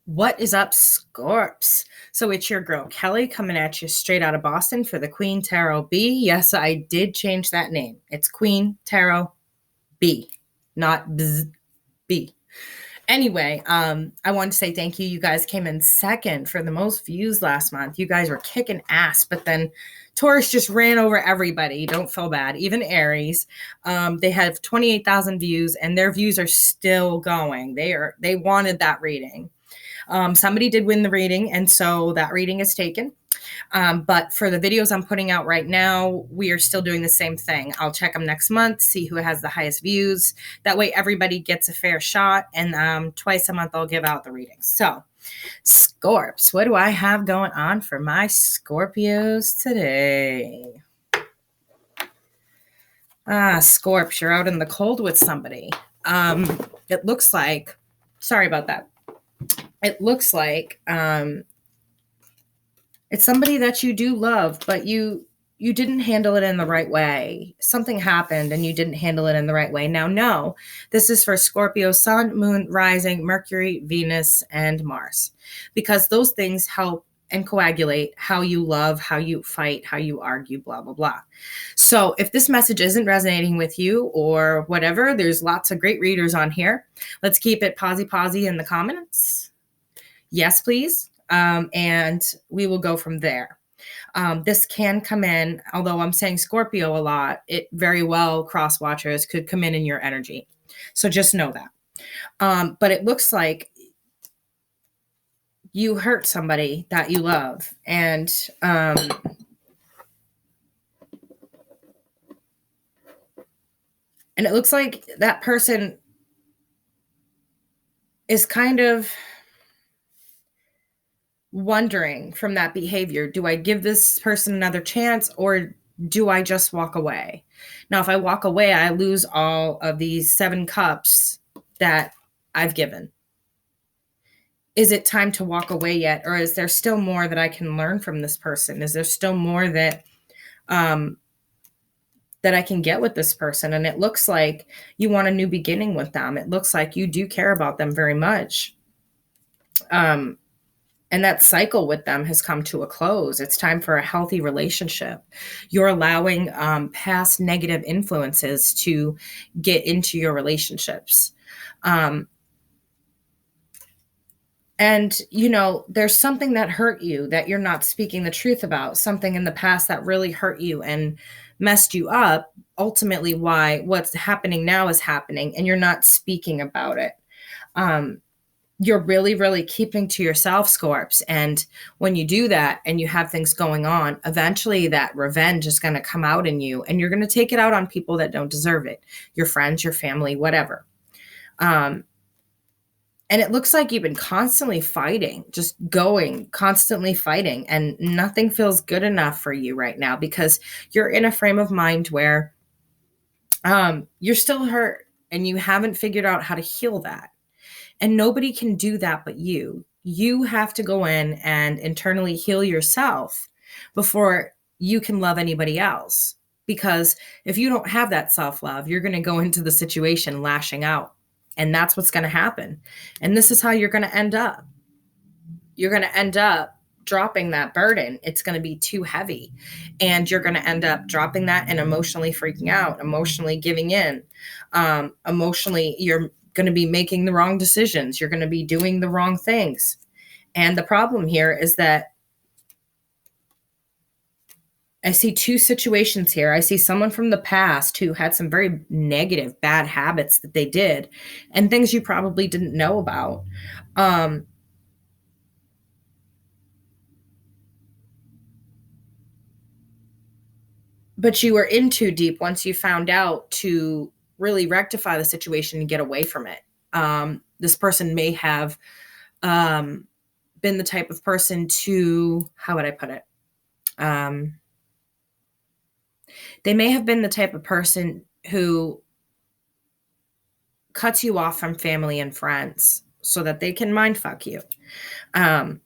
What is up, Scorps? So it's your girl Kelly coming at you straight out of Boston for the Queen Tarot B. Yes, I did change that name. It's Queen Tarot B, not Bz, B. Anyway, I wanted to say thank you. You guys came in second for the most views last month. You guys were kicking ass, but then Taurus just ran over everybody. Don't feel bad. Even Aries, they have 28,000 views, and their views are still going. They wanted that reading. Somebody did win the reading, and so that reading is taken. But for the videos I'm putting out right now, we are still doing the same thing. I'll check them next month, see who has the highest views. That way everybody gets a fair shot, and twice a month I'll give out the readings. So, Scorps, what do I have going on for my Scorpios today? Scorps, you're out in the cold with somebody. It looks like, sorry about that. It looks like it's somebody that you do love, but you didn't handle it in the right way. Something happened and you didn't handle it in the right way. Now, no, this is for Scorpio, Sun, Moon, Rising, Mercury, Venus, and Mars, because those things help and coagulate how you love, how you fight, how you argue, blah, blah, blah. So if this message isn't resonating with you or whatever, there's lots of great readers on here. Let's keep it posy in the comments. Yes, please. And we will go from there. This can come in, although I'm saying Scorpio a lot, it very well, cross watchers, could come in your energy. So just know that. But it looks like you hurt somebody that you love. And it looks like that person is kind of wondering from that behavior, do I give this person another chance or do I just walk away? Now, if I walk away, I lose all of these 7 cups that I've given. Is it time to walk away yet? Or is there still more that I can learn from this person? Is there still more that I can get with this person? And it looks like you want a new beginning with them. It looks like you do care about them very much. And that cycle with them has come to a close. It's time for a healthy relationship. You're allowing past negative influences to get into your relationships. And, there's something that hurt you that you're not speaking the truth about, something in the past that really hurt you and messed you up. Ultimately, why what's happening now is happening and you're not speaking about it. You're really, really keeping to yourself, Scorps. And when you do that and you have things going on, eventually that revenge is going to come out in you and you're going to take it out on people that don't deserve it. Your friends, your family, whatever. And it looks like you've been constantly fighting, just constantly fighting, and nothing feels good enough for you right now because you're in a frame of mind where you're still hurt and you haven't figured out how to heal that. And nobody can do that but you. You have to go in and internally heal yourself before you can love anybody else. Because if you don't have that self-love, you're going to go into the situation lashing out. And that's what's going to happen. And this is how you're going to end up. You're going to end up dropping that burden. It's going to be too heavy. And you're going to end up dropping that and emotionally freaking out, emotionally giving in. Emotionally, you're going to be making the wrong decisions. You're going to be doing the wrong things. And the problem here is that I see 2 situations here. I see someone from the past who had some very negative, bad habits that they did and things you probably didn't know about. But you were in too deep once you found out to really rectify the situation and get away from it. This person may have been the type of person to, how would I put it? They may have been the type of person who cuts you off from family and friends so that they can mind fuck you. But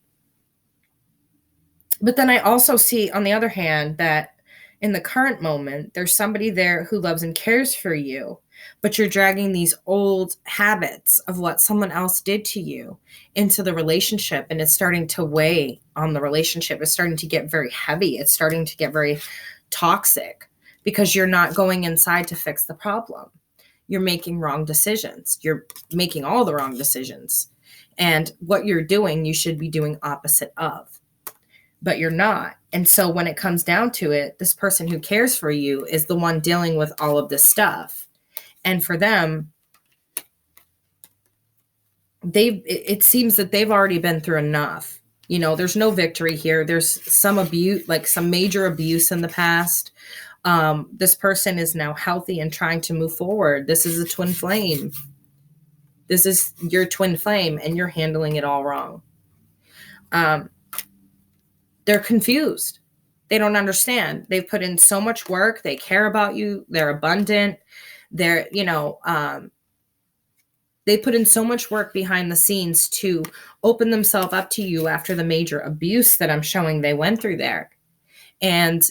then I also see, on the other hand, that in the current moment, there's somebody there who loves and cares for you, but you're dragging these old habits of what someone else did to you into the relationship, and it's starting to weigh on the relationship. It's starting to get very heavy. It's starting to get very toxic because you're not going inside to fix the problem. You're making wrong decisions. You're making all the wrong decisions. And what you're doing, you should be doing opposite of, but you're not. And so when it comes down to it, this person who cares for you is the one dealing with all of this stuff. And for them, it seems that they've already been through enough. There's no victory here. There's some abuse, like some major abuse in the past. This person is now healthy and trying to move forward. This is a twin flame. This is your twin flame, and you're handling it all wrong. They're confused. They don't understand. They've put in so much work. They care about you. They're abundant. They put in so much work behind the scenes to open themselves up to you after the major abuse that I'm showing they went through there. And,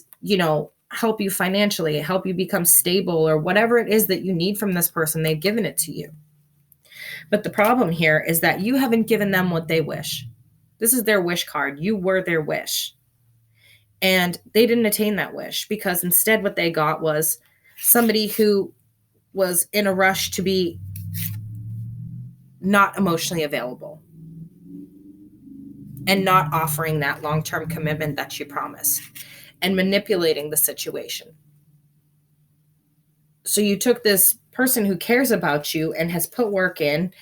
help you financially, help you become stable, or whatever it is that you need from this person. They've given it to you. But the problem here is that you haven't given them what they wish. This is their wish card. You were their wish. And they didn't attain that wish, because instead what they got was somebody who was in a rush to be not emotionally available and not offering that long-term commitment that you promised, and manipulating the situation. So you took this person who cares about you and has put work in,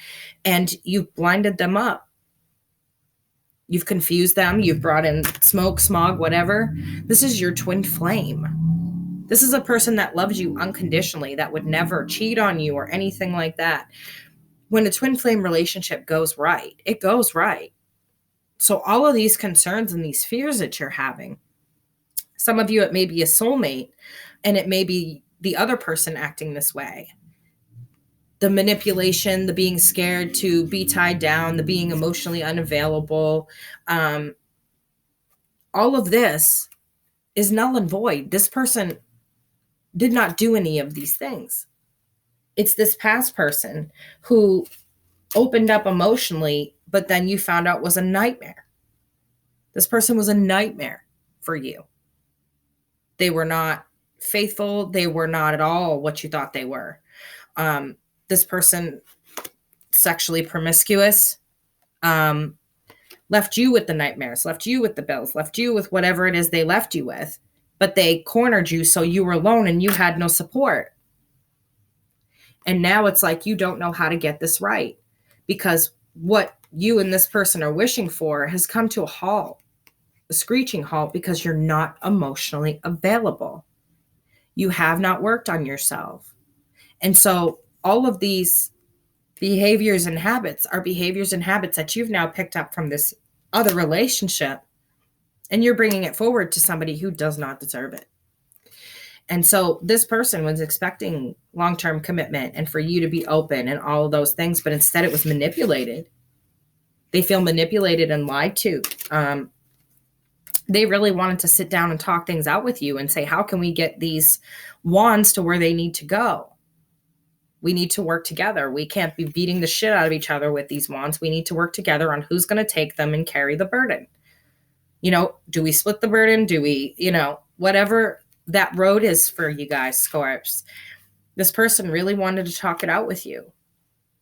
and you've blinded them up. You've confused them. You've brought in smoke, smog, whatever. This is your twin flame. This is a person that loves you unconditionally, that would never cheat on you or anything like that. When a twin flame relationship goes right, it goes right. So all of these concerns and these fears that you're having, some of you, it may be a soulmate, and it may be the other person acting this way. The manipulation, the being scared to be tied down, the being emotionally unavailable, all of this is null and void. This person did not do any of these things. It's this past person who opened up emotionally, but then you found out was a nightmare. This person was a nightmare for you. They were not faithful. They were not at all what you thought they were. This person, sexually promiscuous, left you with the nightmares, left you with the bills, left you with whatever it is they left you with, but they cornered you so you were alone and you had no support. And now it's like you don't know how to get this right, because what you and this person are wishing for has come to a halt, a screeching halt, because you're not emotionally available. You have not worked on yourself. And so all of these behaviors and habits are behaviors and habits that you've now picked up from this other relationship, and you're bringing it forward to somebody who does not deserve it. And so this person was expecting long-term commitment and for you to be open and all of those things, but instead it was manipulated. They feel manipulated and lied to. They really wanted to sit down and talk things out with you and say, how can we get these wands to where they need to go? We need to work together. We can't be beating the shit out of each other with these wands. We need to work together on who's going to take them and carry the burden. Do we split the burden? Do we, whatever that road is for you guys, Scorps. This person really wanted to talk it out with you.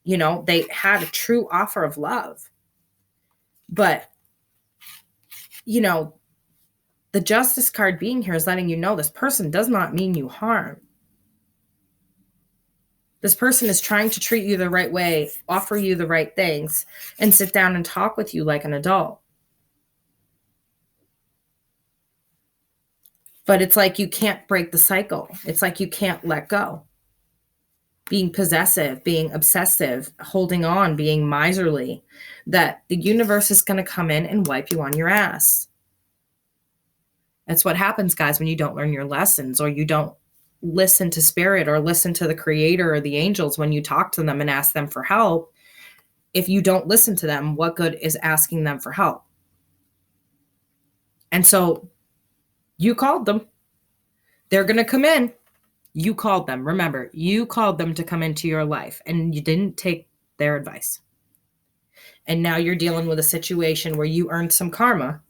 They had a true offer of love. But, the Justice card being here is letting you know this person does not mean you harm. This person is trying to treat you the right way, offer you the right things, and sit down and talk with you like an adult. But it's like you can't break the cycle. It's like you can't let go. Being possessive, being obsessive, holding on, being miserly, that the universe is going to come in and wipe you on your ass. That's what happens, guys, when you don't learn your lessons, or you don't listen to spirit or listen to the creator or the angels when you talk to them and ask them for help. If you don't listen to them, what good is asking them for help? And so you called them. They're going to come in. You called them. Remember, you called them to come into your life and you didn't take their advice. And now you're dealing with a situation where you earned some karma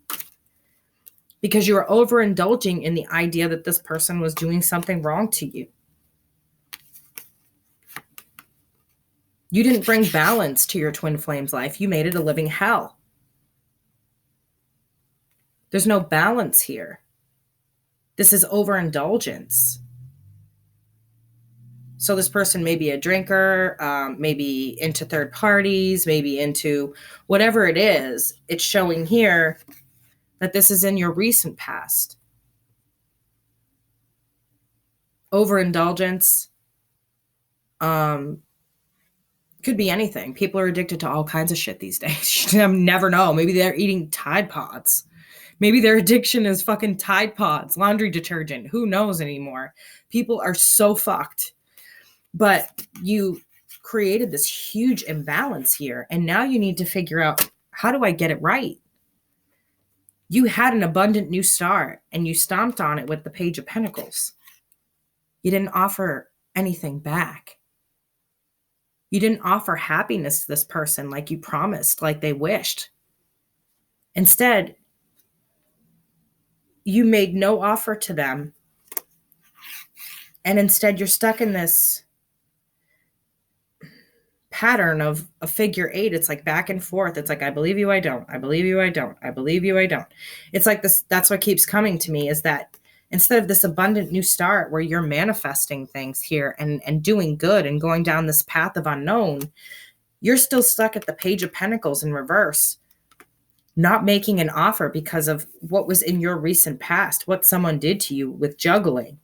because you were overindulging in the idea that this person was doing something wrong to you. You didn't bring balance to your twin flame's life. You made it a living hell. There's no balance here. This is overindulgence. So this person may be a drinker, maybe into third parties, maybe into whatever it is. It's showing here that this is in your recent past. Overindulgence could be anything. People are addicted to all kinds of shit these days. You never know. Maybe they're eating Tide Pods. Maybe their addiction is fucking Tide Pods, laundry detergent. Who knows anymore? People are so fucked. But you created this huge imbalance here. And now you need to figure out, how do I get it right? You had an abundant new start and you stomped on it with the Page of Pentacles. You didn't offer anything back. You didn't offer happiness to this person like you promised, like they wished. Instead, you made no offer to them. And instead, you're stuck in this pattern of a figure eight. It's like back and forth. It's like, I believe you, I don't. I believe you, I don't. I believe you, I don't. It's like this. That's what keeps coming to me, is that instead of this abundant new start where you're manifesting things here and doing good and going down this path of unknown, you're still stuck at the Page of Pentacles in reverse, not making an offer because of what was in your recent past, what someone did to you with juggling.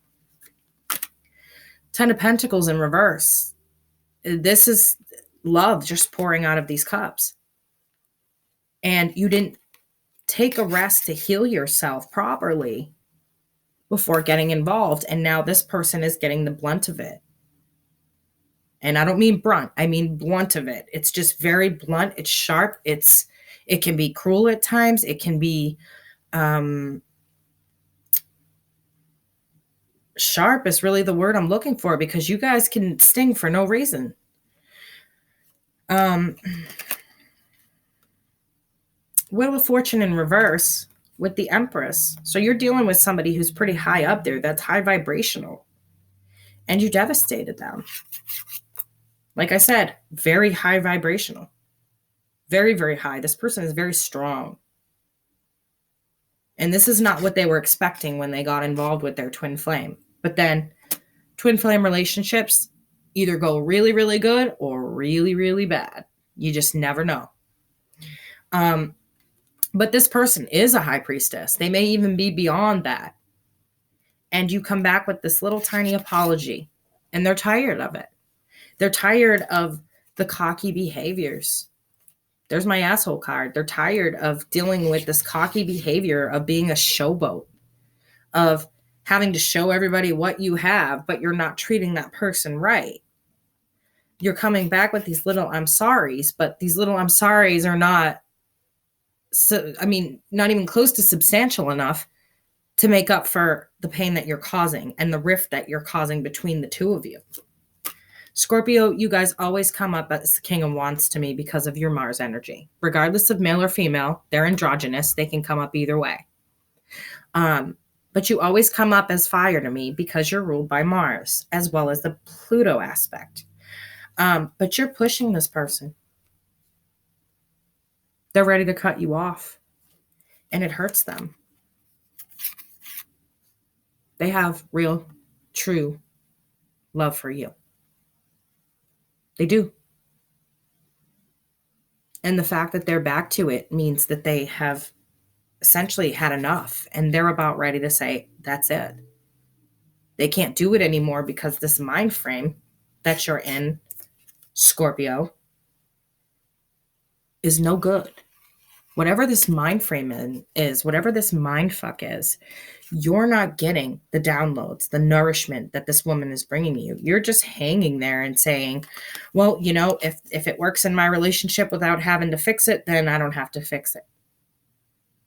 10 of Pentacles in reverse. This is love just pouring out of these cups. And you didn't take a rest to heal yourself properly before getting involved. And now this person is getting the blunt of it. And I don't mean brunt, I mean blunt of it. It's just very blunt. It's sharp. It can be cruel at times. It can be sharp is really the word I'm looking for, because you guys can sting for no reason. Wheel of Fortune in reverse with the Empress. So you're dealing with somebody who's pretty high up there, that's high vibrational. And you devastated them. Like I said, very high vibrational. Very, very high. This person is very strong. And this is not what they were expecting when they got involved with their twin flame. But then twin flame relationships either go really, really good or really, really bad. You just never know. But this person is a high priestess. They may even be beyond that. And you come back with this little tiny apology. And they're tired of it. They're tired of the cocky behaviors. There's my asshole card. They're tired of dealing with this cocky behavior of being a showboat, of having to show everybody what you have, but you're not treating that person right. You're coming back with these little I'm sorries, but these little I'm sorries are not, not even close to substantial enough to make up for the pain that you're causing and the rift that you're causing between the two of you. Scorpio, you guys always come up as the King of Wands to me because of your Mars energy. Regardless of male or female, they're androgynous. They can come up either way. But you always come up as fire to me because you're ruled by Mars, as well as the Pluto aspect. But you're pushing this person. They're ready to cut you off. And it hurts them. They have real, true love for you. They do. And the fact that they're back to it means that they have essentially had enough. And they're about ready to say, that's it. They can't do it anymore because this mind frame that you're in, Scorpio, is no good. Whatever this mind frame is, whatever this mind fuck is, you're not getting the downloads, the nourishment that this woman is bringing you. You're just hanging there and saying, well, if it works in my relationship without having to fix it, then I don't have to fix it.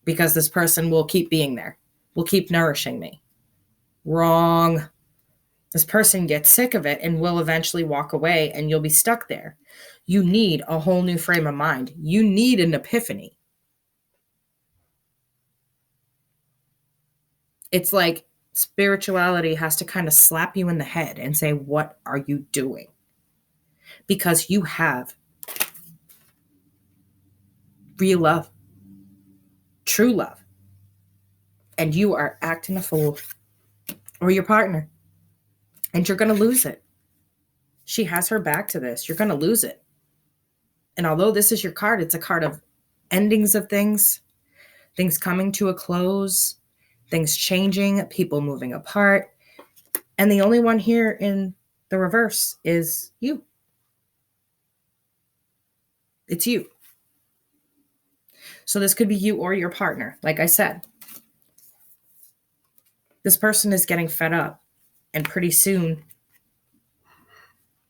Because this person will keep being there, will keep nourishing me. Wrong. This person gets sick of it and will eventually walk away, and you'll be stuck there. You need a whole new frame of mind. You need an epiphany. It's like spirituality has to kind of slap you in the head and say, what are you doing? Because you have real love, true love, and you are acting a fool, or your partner, and you're going to lose it. She has her back to this. You're going to lose it. And although this is your card, it's a card of endings of things coming to a close, things changing, people moving apart. And the only one here in the reverse is you. It's you. So this could be you or your partner. Like I said, this person is getting fed up, and pretty soon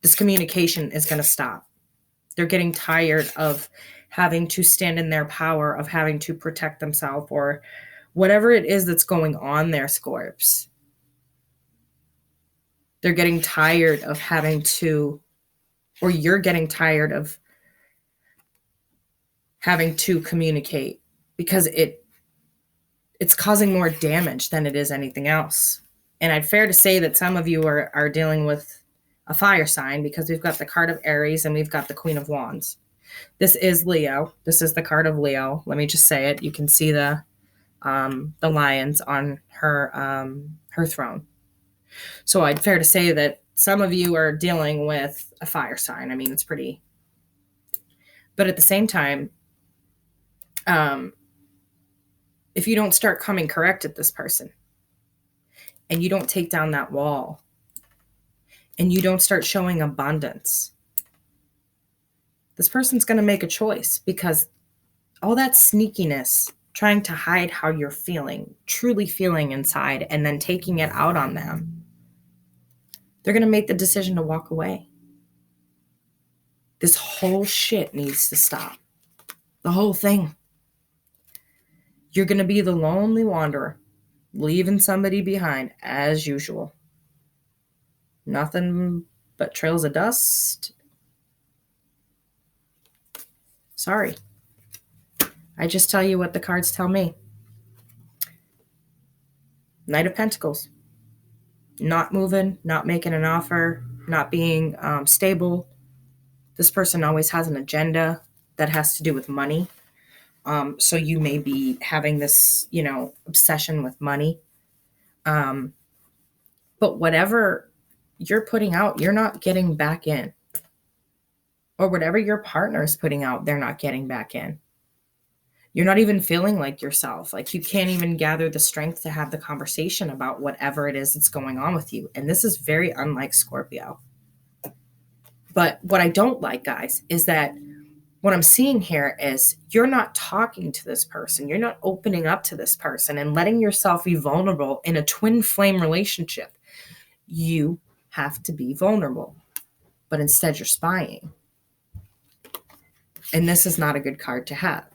this communication is going to stop. They're getting tired of having to stand in their power, of having to protect themselves, or whatever it is that's going on there, Scorps. They're getting tired of having to, or you're getting tired of having to communicate, because it's causing more damage than it is anything else. And I'd fair to say that some of you are dealing with a fire sign, because we've got the card of Aries and we've got the Queen of Wands. This is Leo. This is the card of Leo. Let me just say it. You can see the lions on her throne. So I'd fair to say that some of you are dealing with a fire sign. I mean, it's pretty. But at the same time, if you don't start coming correct at this person, and you don't take down that wall, and you don't start showing abundance, this person's going to make a choice, because all that sneakiness, trying to hide how you're feeling, truly feeling inside, and then taking it out on them, they're going to make the decision to walk away. This whole shit needs to stop. The whole thing. You're going to be the lonely wanderer, leaving somebody behind as usual. Nothing but trails of dust. Sorry. I just tell you what the cards tell me. Knight of Pentacles. Not moving, not making an offer, not being stable. This person always has an agenda that has to do with money. So you may be having this, obsession with money. But whatever you're putting out, you're not getting back in. Or whatever your partner is putting out, they're not getting back in. You're not even feeling like yourself. Like you can't even gather the strength to have the conversation about whatever it is that's going on with you. And this is very unlike Scorpio. But what I don't like, guys, is that what I'm seeing here is you're not talking to this person. You're not opening up to this person and letting yourself be vulnerable in a twin flame relationship. You have to be vulnerable, but instead you're spying. And this is not a good card to have.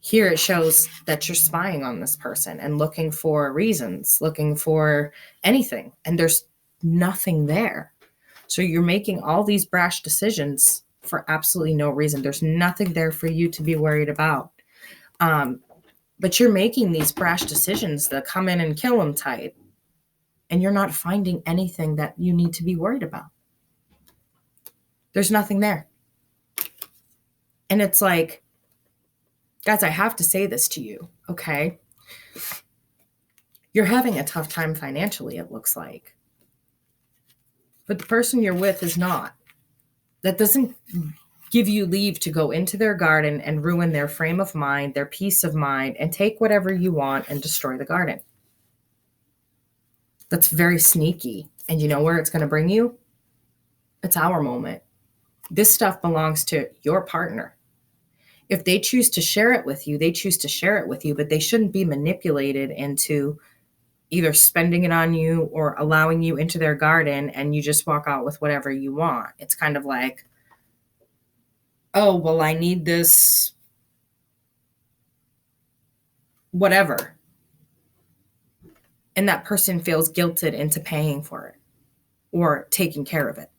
Here it shows that you're spying on this person and looking for reasons, looking for anything, and there's nothing there. So you're making all these brash decisions for absolutely no reason. There's nothing there for you to be worried about. But you're making these brash decisions that come in and kill them type, and you're not finding anything that you need to be worried about. There's nothing there. And it's like, guys, I have to say this to you, okay? You're having a tough time financially, it looks like. But the person you're with is not. That doesn't give you leave to go into their garden and ruin their frame of mind, their peace of mind, and take whatever you want and destroy the garden. That's very sneaky. And you know where it's going to bring you? It's our moment. This stuff belongs to your partner. If they choose to share it with you, they choose to share it with you, but they shouldn't be manipulated into either spending it on you or allowing you into their garden and you just walk out with whatever you want. It's kind of like, oh, well, I need this, whatever. and that person feels guilted into paying for it or taking care of it.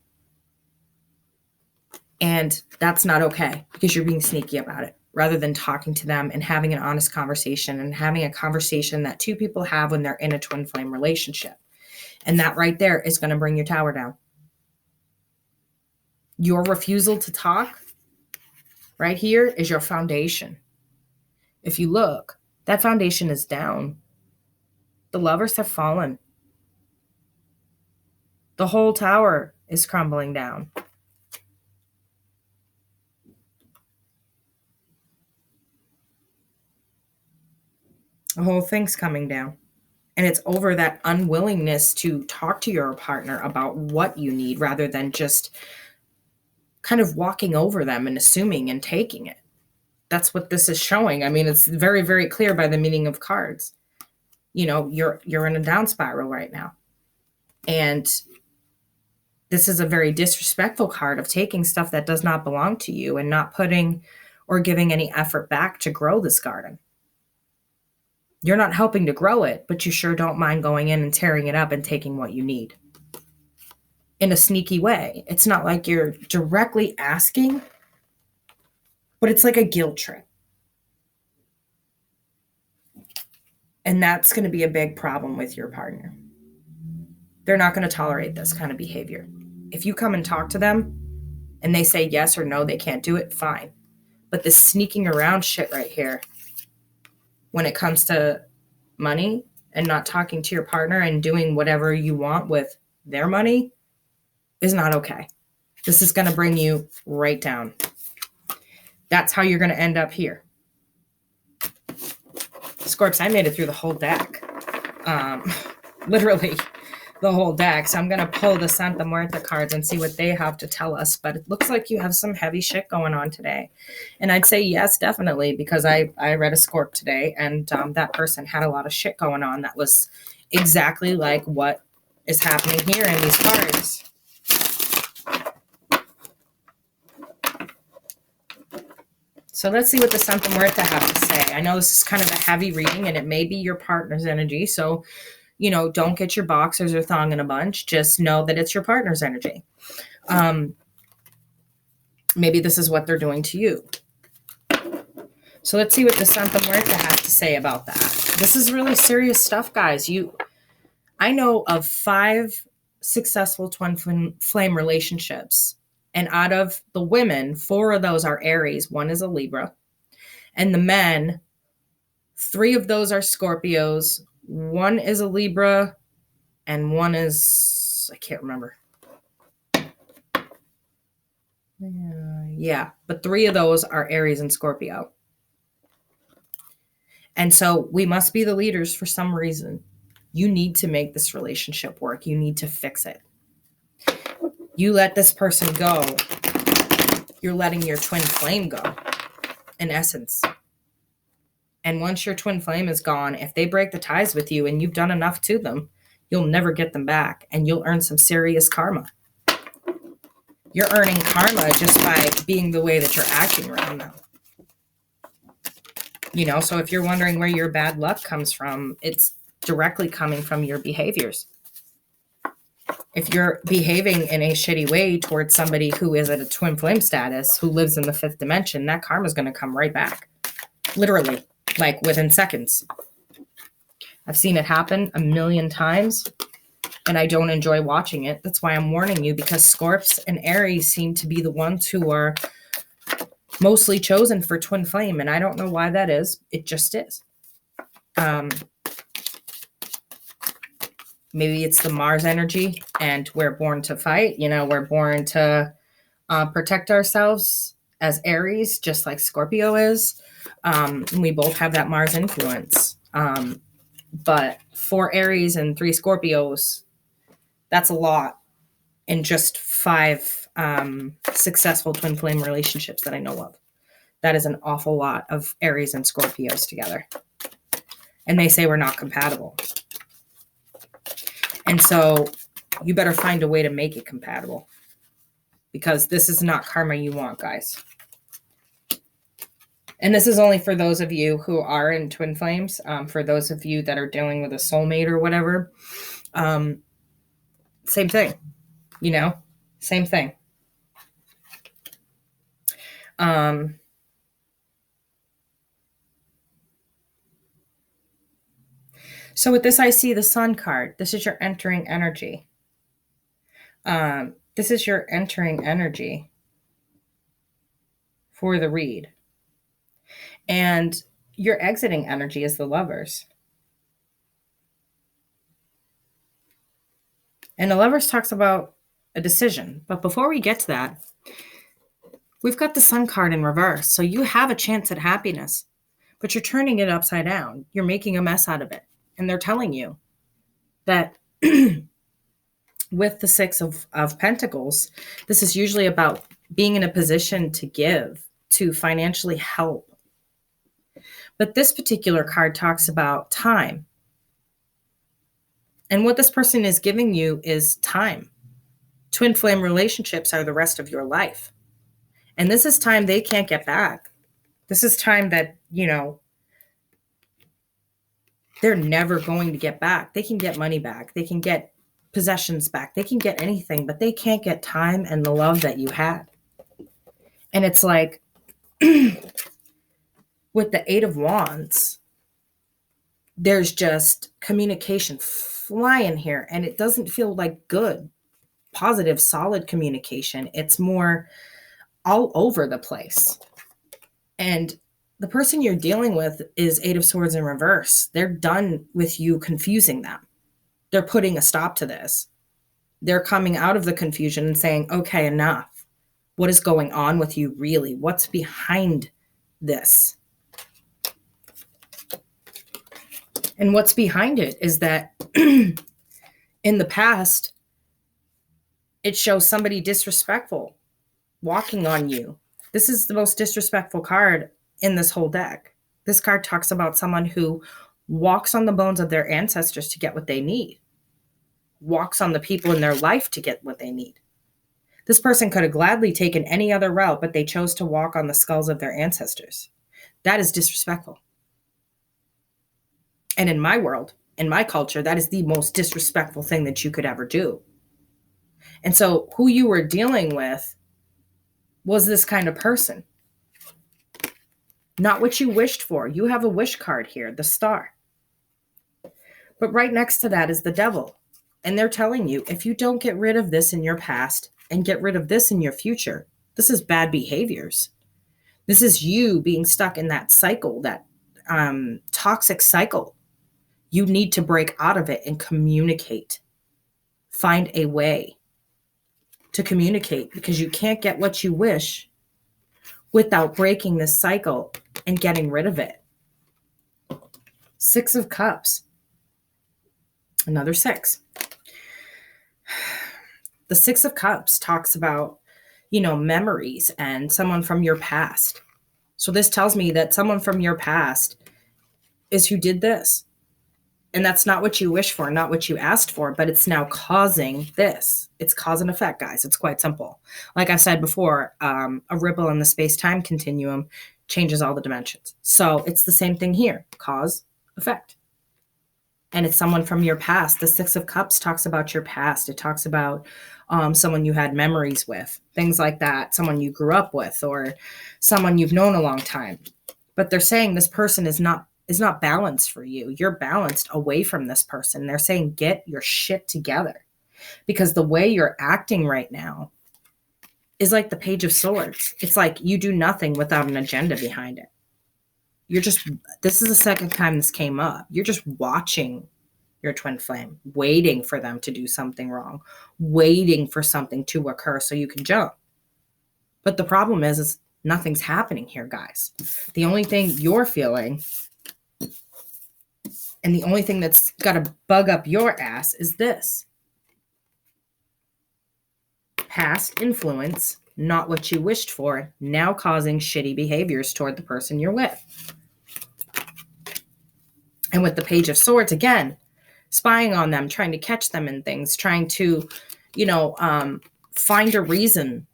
And that's not okay because you're being sneaky about it rather than talking to them and having an honest conversation and having a conversation that two people have when they're in a twin flame relationship. And that right there is going to bring your tower down. Your refusal to talk right here is your foundation. If you look, that foundation is down. The lovers have fallen. The whole tower is crumbling down. The whole thing's coming down. And it's over that unwillingness to talk to your partner about what you need rather than just kind of walking over them and assuming and taking it. That's what this is showing. I mean, it's very, very clear by the meaning of cards. You know, you're in a down spiral right now. And this is a very disrespectful card of taking stuff that does not belong to you and not putting or giving any effort back to grow this garden. You're not helping to grow it, but you sure don't mind going in and tearing it up and taking what you need in a sneaky way. It's not like you're directly asking, but it's like a guilt trip. And that's going to be a big problem with your partner. They're not going to tolerate this kind of behavior. If you come and talk to them and they say yes or no, they can't do it, fine. But this sneaking around shit right here, when it comes to money and not talking to your partner and doing whatever you want with their money, is not okay. This is going to bring you right down. That's how you're going to end up here. Scorps, I made it through the whole deck. Literally the whole deck. So I'm going to pull the Santa Muerta cards and see what they have to tell us. But it looks like you have some heavy shit going on today. And I'd say yes, definitely, because I read a Scorp today, and that person had a lot of shit going on that was exactly like what is happening here in these cards. So let's see what the Santa Muerta have to say. I know this is kind of a heavy reading, and it may be your partner's energy. So, you know, don't get your boxers or thong in a bunch. Just know that it's your partner's energy. Maybe this is what they're doing to you. So let's see what the Santa Muerta has to say about that. This is really serious stuff, guys. I know of 5 successful twin flame relationships. And out of the women, 4 of those are Aries. 1 is a Libra. And the men, 3 of those are Scorpios. 1 is a Libra. And 1 is, I can't remember. Yeah, but 3 of those are Aries and Scorpio. And so we must be the leaders for some reason. You need to make this relationship work. You need to fix it. You let this person go, you're letting your twin flame go, in essence. And once your twin flame is gone, if they break the ties with you and you've done enough to them, you'll never get them back, and you'll earn some serious karma. You're earning karma just by being the way that you're acting around them. You know, so if you're wondering where your bad luck comes from, it's directly coming from your behaviors. If you're behaving in a shitty way towards somebody who is at a twin flame status, who lives in the 5th dimension, that karma is going to come right back. Literally, like within seconds. I've seen it happen a million times, and I don't enjoy watching it. That's why I'm warning you, because Scorps and Aries seem to be the ones who are mostly chosen for twin flame, and I don't know why that is. It just is. Maybe it's the Mars energy, and we're born to fight. You know, we're born to protect ourselves as Aries, just like Scorpio is. We both have that Mars influence. But 4 Aries and 3 Scorpios, that's a lot in just 5 successful twin flame relationships that I know of. That is an awful lot of Aries and Scorpios together. And they say we're not compatible. And so you better find a way to make it compatible, because this is not karma you want, guys. And this is only for those of you who are in twin flames. For those of you that are dealing with a soulmate or whatever, same thing, same thing. So with this, I see the Sun card. This is your entering energy. This is your entering energy for the read. And your exiting energy is the Lovers. And the Lovers talks about a decision. But before we get to that, we've got the Sun card in reverse. So you have a chance at happiness, but you're turning it upside down. You're making a mess out of it. And they're telling you that with the Six of Pentacles, this is usually about being in a position to give, to financially help. But this particular card talks about time. And what this person is giving you is time. Twin flame relationships are the rest of your life. And this is time they can't get back. This is time that, they're never going to get back. They can get money back. They can get possessions back. They can get anything, but they can't get time and the love that you had. And it's like, with the Eight of Wands, there's just communication flying here, and it doesn't feel like good, positive, solid communication. It's more all over the place. And the person you're dealing with is Eight of Swords in reverse. They're done with you confusing them. They're putting a stop to this. They're coming out of the confusion and saying, okay, enough. What is going on with you really? What's behind this? And what's behind it is that in the past, it shows somebody disrespectful walking on you. This is the most disrespectful card in this whole deck. This card talks about someone who walks on the bones of their ancestors to get what they need, walks on the people in their life to get what they need. This person could have gladly taken any other route, but they chose to walk on the skulls of their ancestors. That is disrespectful. And in my world, in my culture, that is the most disrespectful thing that you could ever do. And so who you were dealing with was this kind of person. Not what you wished for. You have a wish card here, the Star. But right next to that is the Devil. And they're telling you, if you don't get rid of this in your past and get rid of this in your future, this is bad behaviors. This is you being stuck in that cycle, that toxic cycle. You need to break out of it and communicate. Find a way to communicate, because you can't get what you wish without breaking this cycle and getting rid of it. Six of Cups. Another six. The Six of Cups talks about, memories and someone from your past. So this tells me that someone from your past is who did this. And that's not what you wish for, not what you asked for, but it's now causing this. It's cause and effect, guys. It's quite simple. Like I said before, a ripple in the space-time continuum changes all the dimensions. So it's the same thing here, cause, effect. And it's someone from your past. The Six of Cups talks about your past. It talks about someone you had memories with, things like that, someone you grew up with, or someone you've known a long time. But they're saying this person is not balanced for you. You're balanced away from this person. They're saying, get your shit together, because the way you're acting right now is like the Page of Swords. It's like you do nothing without an agenda behind it. This is the second time this came up. You're just watching your twin flame, waiting for them to do something wrong, waiting for something to occur so you can jump. But the problem is nothing's happening here, guys. The only thing you're feeling, and the only thing that's got to bug up your ass, is this. Past influence, not what you wished for, now causing shitty behaviors toward the person you're with. And with the Page of Swords, again, spying on them, trying to catch them in things, trying to, find a reason.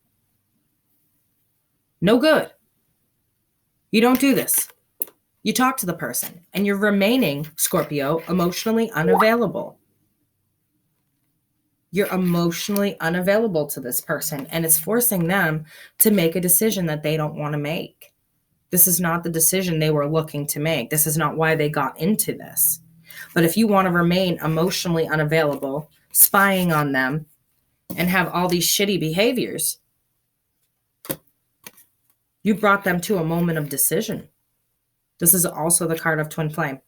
No good. You don't do this. You talk to the person and you're remaining, Scorpio, emotionally unavailable. You're emotionally unavailable to this person, and it's forcing them to make a decision that they don't want to make. This is not the decision they were looking to make. This is not why they got into this. But if you want to remain emotionally unavailable, spying on them, and have all these shitty behaviors, you brought them to a moment of decision. This is also the card of twin flame.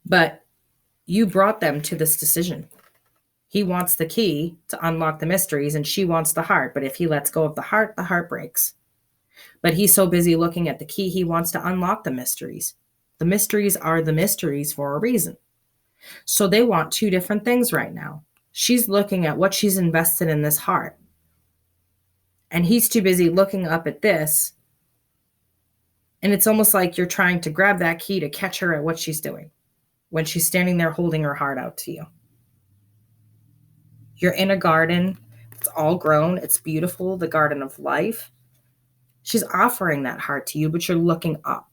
But you brought them to this decision. He wants the key to unlock the mysteries, and she wants the heart. But if he lets go of the heart breaks. But he's so busy looking at the key, he wants to unlock the mysteries. The mysteries are the mysteries for a reason. So they want two different things right now. She's looking at what she's invested in this heart. And he's too busy looking up at this. And it's almost like you're trying to grab that key to catch her at what she's doing when she's standing there holding her heart out to you. You're in a garden. It's all grown. It's beautiful. The garden of life. She's offering that heart to you, but you're looking up.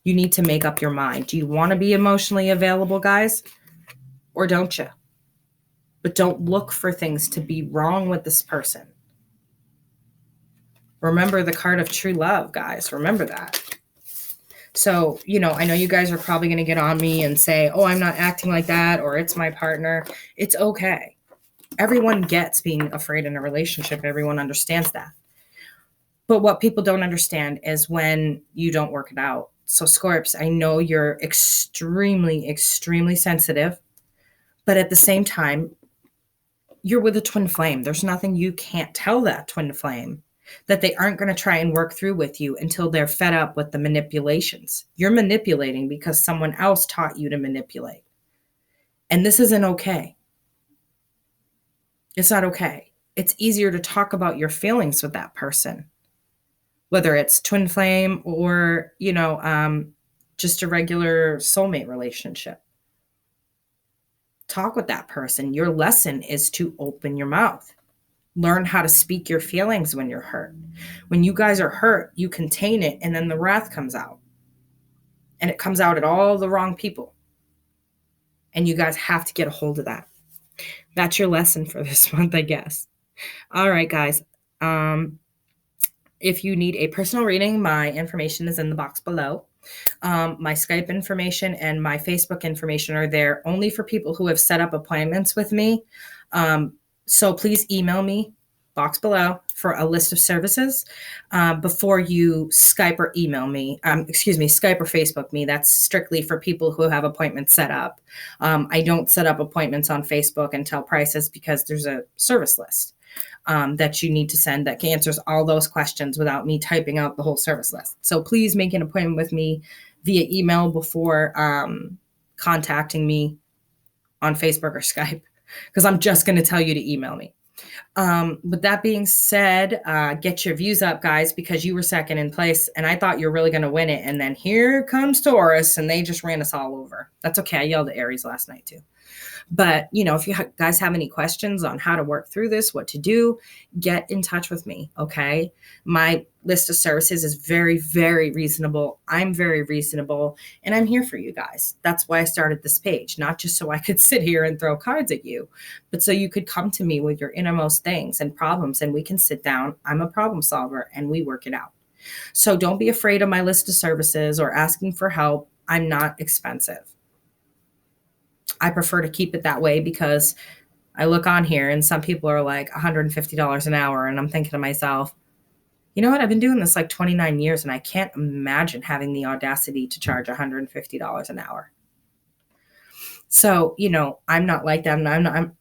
You need to make up your mind. Do you want to be emotionally available, guys? Or don't you? But don't look for things to be wrong with this person. Remember the card of true love, guys. Remember that. So, I know you guys are probably going to get on me and say, oh, I'm not acting like that, or it's my partner. It's okay. Everyone gets being afraid in a relationship. Everyone understands that. But what people don't understand is when you don't work it out. So, Scorps, I know you're extremely, extremely sensitive, but at the same time, you're with a twin flame. There's nothing you can't tell that twin flame that they aren't going to try and work through with you until they're fed up with the manipulations. You're manipulating because someone else taught you to manipulate. And this isn't okay. It's not okay. It's easier to talk about your feelings with that person, whether it's twin flame or, just a regular soulmate relationship. Talk with that person. Your lesson is to open your mouth. Learn how to speak your feelings when you're hurt. When you guys are hurt, you contain it, and then the wrath comes out. And it comes out at all the wrong people. And you guys have to get a hold of that. That's your lesson for this month, I guess. All right, guys. If you need a personal reading, my information is in the box below. My Skype information and my Facebook information are there only for people who have set up appointments with me. So please email me, box below, for a list of services before you Skype or email me. Skype or Facebook me. That's strictly for people who have appointments set up. I don't set up appointments on Facebook and tell prices because there's a service list that you need to send that answers all those questions without me typing out the whole service list. So please make an appointment with me via email before contacting me on Facebook or Skype, because I'm just going to tell you to email me. With that being said, get your views up, guys, because you were second in place and I thought you were really going to win it. And then here comes Taurus and they just ran us all over. That's okay. I yelled at Aries last night too. But, if you guys have any questions on how to work through this, what to do, get in touch with me, okay? My list of services is very, very reasonable. I'm very reasonable, and I'm here for you guys. That's why I started this page, not just so I could sit here and throw cards at you, but so you could come to me with your innermost things and problems, and we can sit down. I'm a problem solver, and we work it out. So don't be afraid of my list of services or asking for help. I'm not expensive. I prefer to keep it that way because I look on here and some people are like $150 an hour. And I'm thinking to myself, you know what? I've been doing this like 29 years and I can't imagine having the audacity to charge $150 an hour. So, I'm not like that.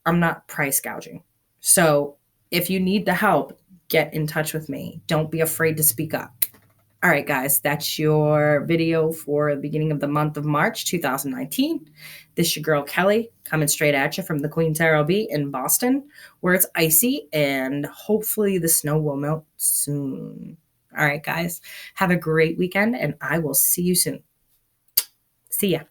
I'm not price gouging. So if you need the help, get in touch with me. Don't be afraid to speak up. All right, guys, that's your video for the beginning of the month of March 2019. This is your girl, Keli, coming straight at you from the Queen Tarot Bee in Boston, where it's icy and hopefully the snow will melt soon. All right, guys, have a great weekend, and I will see you soon. See ya.